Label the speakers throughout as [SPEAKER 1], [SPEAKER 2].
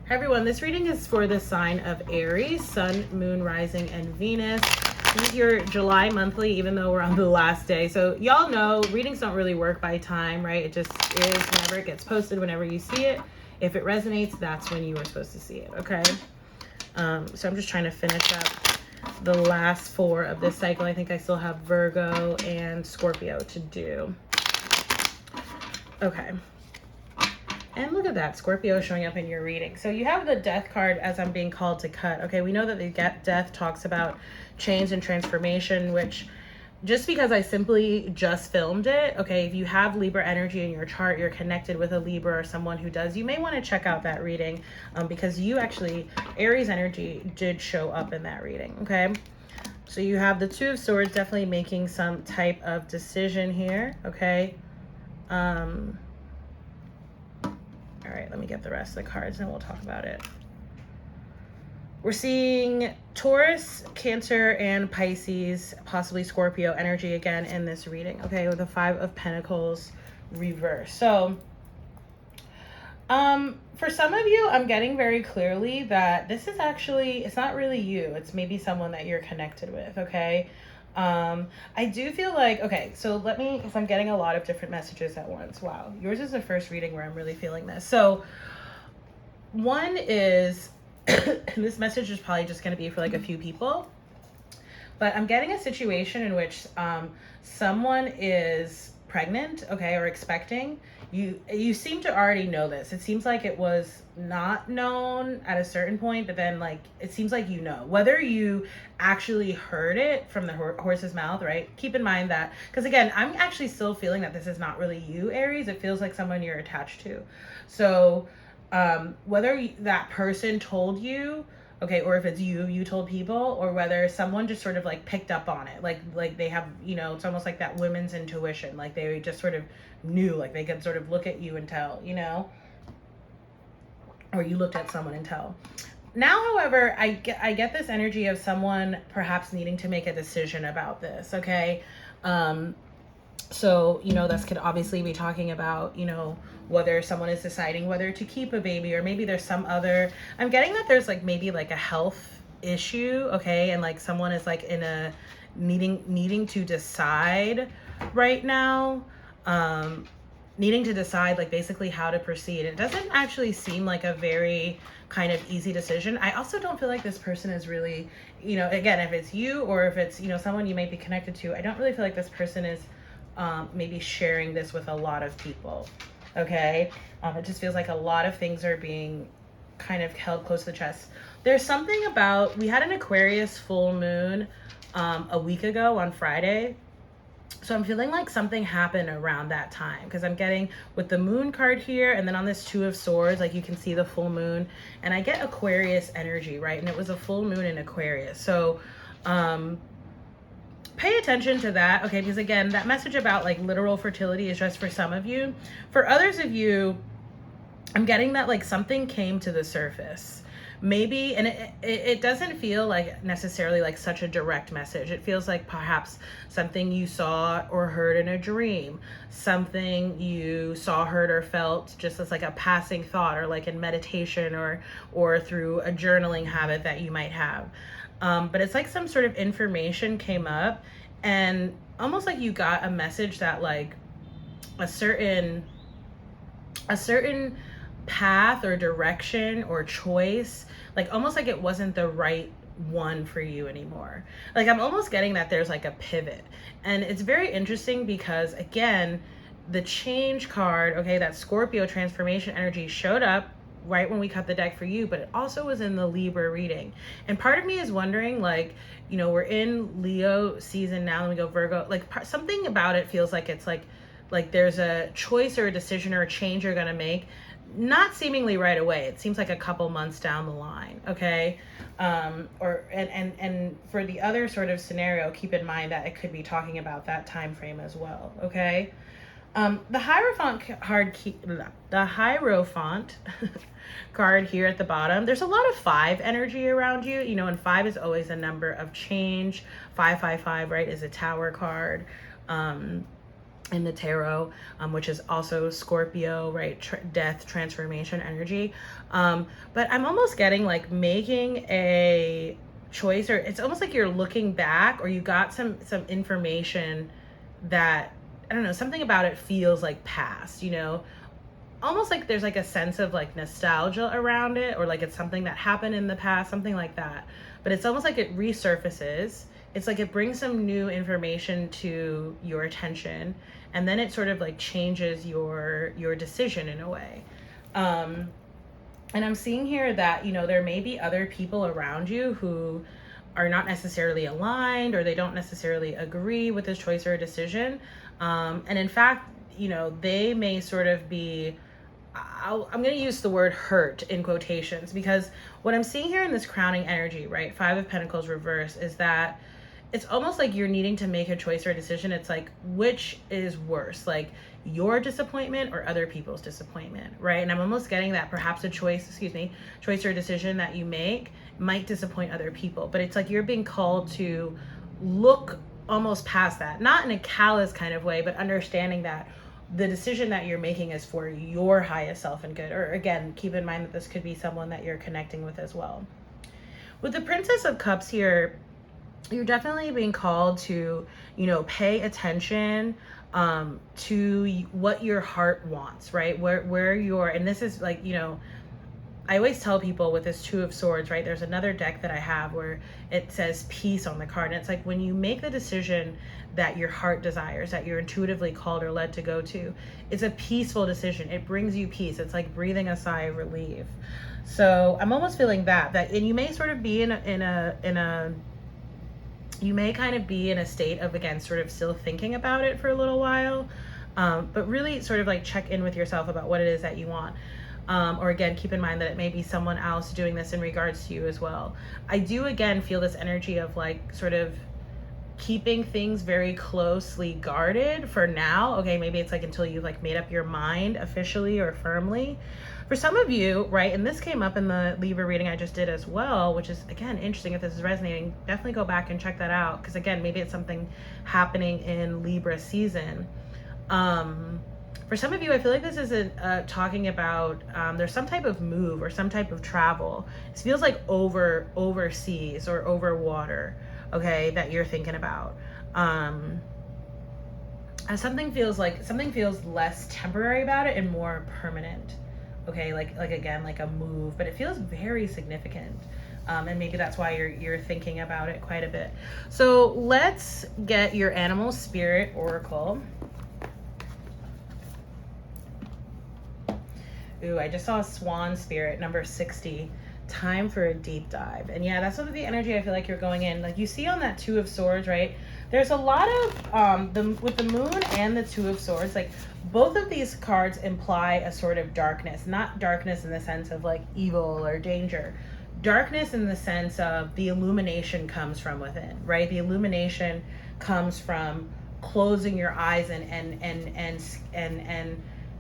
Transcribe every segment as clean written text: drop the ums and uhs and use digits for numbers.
[SPEAKER 1] Hi everyone, this reading is for the sign of Aries, Sun, Moon, Rising, and Venus. This is your July monthly, even though we're on the last day. So y'all know readings don't really work by time, right? It just is whenever it gets posted, whenever you see it. If it resonates, that's when you were supposed to see it, okay? So I'm just trying to finish up the last 4 of this cycle. I think I still have Virgo and Scorpio to do. Okay. And look at that, Scorpio showing up in your reading. So you have the Death card as I'm being called to cut. Okay, we know that the Death talks about change and transformation, which just because I simply just filmed it, okay, if you have Libra energy in your chart, you're connected with a Libra or someone who does, you may want to check out that reading because you actually, Aries energy did show up in that reading, okay? So you have the Two of Swords definitely making some type of decision here, okay? All right, let me get the rest of the cards and we'll talk about it. We're seeing Taurus, Cancer, and Pisces, possibly Scorpio energy again in this reading, okay, with the 5 of Pentacles reverse. So, for some of you, I'm getting very clearly that this is actually, it's not really you. It's maybe someone that you're connected with, okay? I do feel like, okay, so let me, because I'm getting a lot of different messages at once. Wow, yours is the first reading where I'm really feeling this. So one is, this message is probably just going to be for like a few people, but I'm getting a situation in which someone is pregnant, okay, or expecting. You seem to already know this. It seems like it was not known at a certain point, but then like it seems like you know, whether you actually heard it from the horse's mouth, right? Keep in mind that, because again, I'm actually still feeling that this is not really you, Aries. It feels like someone you're attached to. So whether that person told you, okay, or if it's you told people, or whether someone just sort of like picked up on it, like they have, you know, it's almost like that women's intuition, like they just sort of knew, like they could sort of look at you and tell, you know, or you looked at someone and tell. Now, however, I get this energy of someone perhaps needing to make a decision about this, okay? So, you know, this could obviously be talking about, you know, whether someone is deciding whether to keep a baby, or maybe there's some other, I'm getting that there's like maybe like a health issue, okay? And like someone is like in a needing to decide right now, needing to decide like basically how to proceed. It doesn't actually seem like a very kind of easy decision. I also don't feel like this person is really, you know, again, if it's you or if it's, you know, someone you might be connected to, I don't really feel like this person is maybe sharing this with a lot of people, okay? It just feels like a lot of things are being kind of held close to the chest. There's something about, we had an Aquarius full moon a week ago on Friday. So I'm feeling like something happened around that time, because I'm getting with the moon card here, and then on this Two of Swords, like you can see the full moon, and I get Aquarius energy, right? And it was a full moon in Aquarius. So pay attention to that, okay? Because again, that message about like literal fertility is just for some of you. For others of you, I'm getting that like something came to the surface. Maybe, and it doesn't feel like necessarily like such a direct message. It feels like perhaps something you saw or heard in a dream, something you saw, heard, or felt just as like a passing thought, or like in meditation, or through a journaling habit that you might have. But it's like some sort of information came up, and almost like you got a message that like a certain path or direction or choice, like almost like it wasn't the right one for you anymore. Like I'm almost getting that there's like a pivot, and it's very interesting because again, the change card, okay, that Scorpio transformation energy showed up right when we cut the deck for you, but it also was in the Libra reading. And part of me is wondering, like, you know, we're in Leo season now, and we go Virgo, like something about it feels like it's like there's a choice or a decision or a change you're gonna make, not seemingly right away. It seems like a couple months down the line, okay? And for the other sort of scenario, keep in mind that it could be talking about that time frame as well, okay? The Hierophant card here at the bottom, there's a lot of 5 energy around you, you know, and 5 is always a number of change. 555, right, is a Tower card. in the tarot, which is also Scorpio, right? Death, transformation energy. But I'm almost getting like making a choice, or it's almost like you're looking back, or you got some information that, I don't know, something about it feels like past, you know, almost like there's like a sense of like nostalgia around it, or like it's something that happened in the past, something like that. But it's almost like it resurfaces. It's like it brings some new information to your attention, and then it sort of like changes your decision in a way. And I'm seeing here that, you know, there may be other people around you who are not necessarily aligned, or they don't necessarily agree with this choice or decision. And in fact, you know, they may sort of be, I'm going to use the word hurt in quotations, because what I'm seeing here in this crowning energy, right? 5 of Pentacles reverse, is that it's almost like you're needing to make a choice or a decision. It's like, which is worse, like your disappointment or other people's disappointment, right? And I'm almost getting that perhaps a choice or a decision that you make might disappoint other people, but it's like you're being called to look almost past that, not in a callous kind of way, but understanding that the decision that you're making is for your highest self and good. Or again, keep in mind that this could be someone that you're connecting with as well. With the Princess of Cups here, you're definitely being called to, you know, pay attention to what your heart wants, right? Where you're, and this is like, you know, I always tell people with this 2 of Swords, right? There's another deck that I have where it says peace on the card. And it's like when you make the decision that your heart desires, that you're intuitively called or led to go to, it's a peaceful decision. It brings you peace. It's like breathing a sigh of relief. So I'm almost feeling that, and you may sort of be you may kind of be in a state of, again, sort of still thinking about it for a little while, but really sort of like check in with yourself about what it is that you want. Or again, keep in mind that it may be someone else doing this in regards to you as well. I do, again, feel this energy of like sort of keeping things very closely guarded for now. Okay, maybe it's like until you've like made up your mind officially or firmly. For some of you, right, and this came up in the Libra reading I just did as well, which is, again, interesting. If this is resonating, definitely go back and check that out, because again, maybe it's something happening in Libra season. For some of you, I feel like this is talking about there's some type of move or some type of travel. It feels like overseas or over water, okay, that you're thinking about. And something feels less temporary about it and more permanent. Okay, like again, like a move, but it feels very significant. And maybe that's why you're thinking about it quite a bit. So let's get your animal spirit oracle. Ooh, I just saw Swan Spirit, number 60. Time for a deep dive. And yeah, that's sort of the energy I feel like you're going in. Like you see on that 2 of Swords, right? There's a lot of, with the Moon and the 2 of Swords, like both of these cards imply a sort of darkness. Not darkness in the sense of like evil or danger. Darkness in the sense of the illumination comes from within, right? The illumination comes from closing your eyes and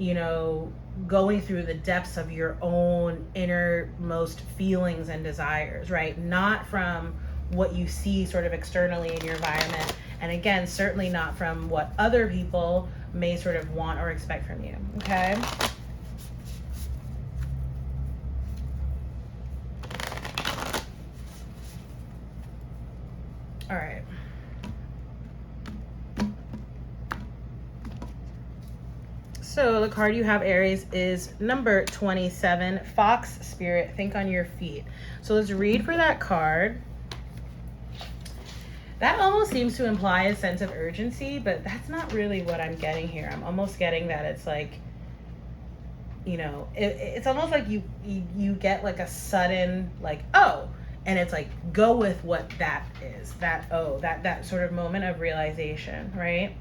[SPEAKER 1] you know, going through the depths of your own innermost feelings and desires, right? Not from what you see sort of externally in your environment. And again, certainly not from what other people may sort of want or expect from you, okay? All right. So the card you have, Aries, is number 27, Fox Spirit, think on your feet. So let's read for that card. That almost seems to imply a sense of urgency, but that's not really what I'm getting here. I'm almost getting that it's like, you know, it's almost like you get like a sudden like, oh, and it's like, go with what that is, that sort of moment of realization, right?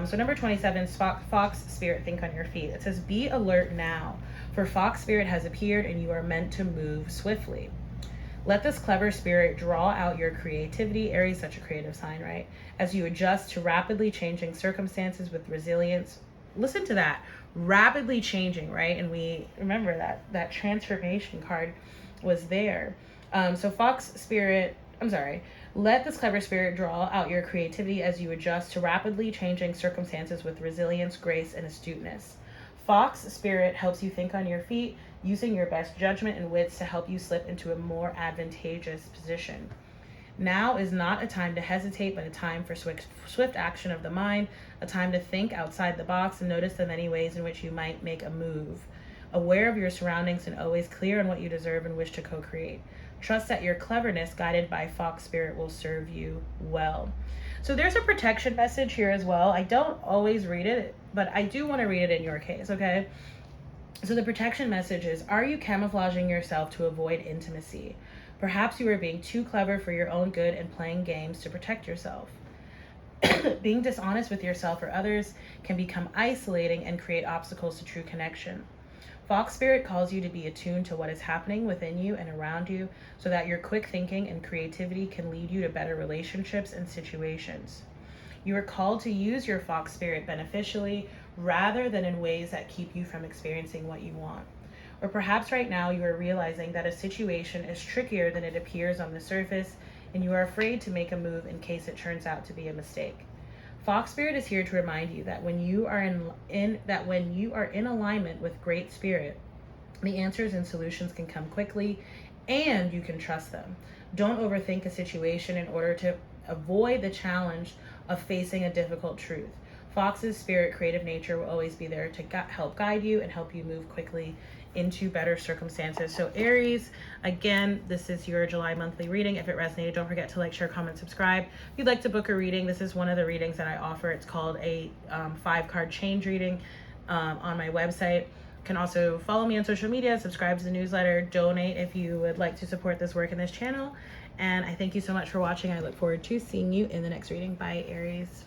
[SPEAKER 1] So number 27, Fox Spirit, think on your feet. It says, be alert now, for Fox Spirit has appeared and you are meant to move swiftly. Let this clever spirit draw out your creativity. Aries, such a creative sign, right? As you adjust to rapidly changing circumstances with resilience. Listen to that, rapidly changing, right? And we remember that transformation card was there. So Fox Spirit Let this clever spirit draw out your creativity as you adjust to rapidly changing circumstances with resilience, grace, and astuteness. Fox spirit helps you think on your feet, using your best judgment and wits to help you slip into a more advantageous position. Now is not a time to hesitate, but a time for swift action of the mind, a time to think outside the box and notice the many ways in which you might make a move. Aware of your surroundings and always clear on what you deserve and wish to co-create. Trust that your cleverness, guided by Fox Spirit, will serve you well. So there's a protection message here as well. I don't always read it, but I do want to read it in your case, okay? So the protection message is, are you camouflaging yourself to avoid intimacy? Perhaps you are being too clever for your own good and playing games to protect yourself. Being dishonest with yourself or others can become isolating and create obstacles to true connection. Fox Spirit calls you to be attuned to what is happening within you and around you so that your quick thinking and creativity can lead you to better relationships and situations. You are called to use your Fox Spirit beneficially rather than in ways that keep you from experiencing what you want. Or perhaps right now you are realizing that a situation is trickier than it appears on the surface and you are afraid to make a move in case it turns out to be a mistake. Fox Spirit is here to remind you that when you are in alignment with Great Spirit, the answers and solutions can come quickly and you can trust them. Don't overthink a situation in order to avoid the challenge of facing a difficult truth. Fox's spirit, creative nature will always be there to help guide you and help you move quickly into better circumstances. So Aries, again, this is your July monthly reading. If it resonated, don't forget to like, share, comment, subscribe. If you'd like to book a reading, this is one of the readings that I offer. It's called a 5-card change reading on my website. You can also follow me on social media, subscribe to the newsletter, donate if you would like to support this work in this channel. And I thank you so much for watching. I look forward to seeing you in the next reading. Bye, Aries.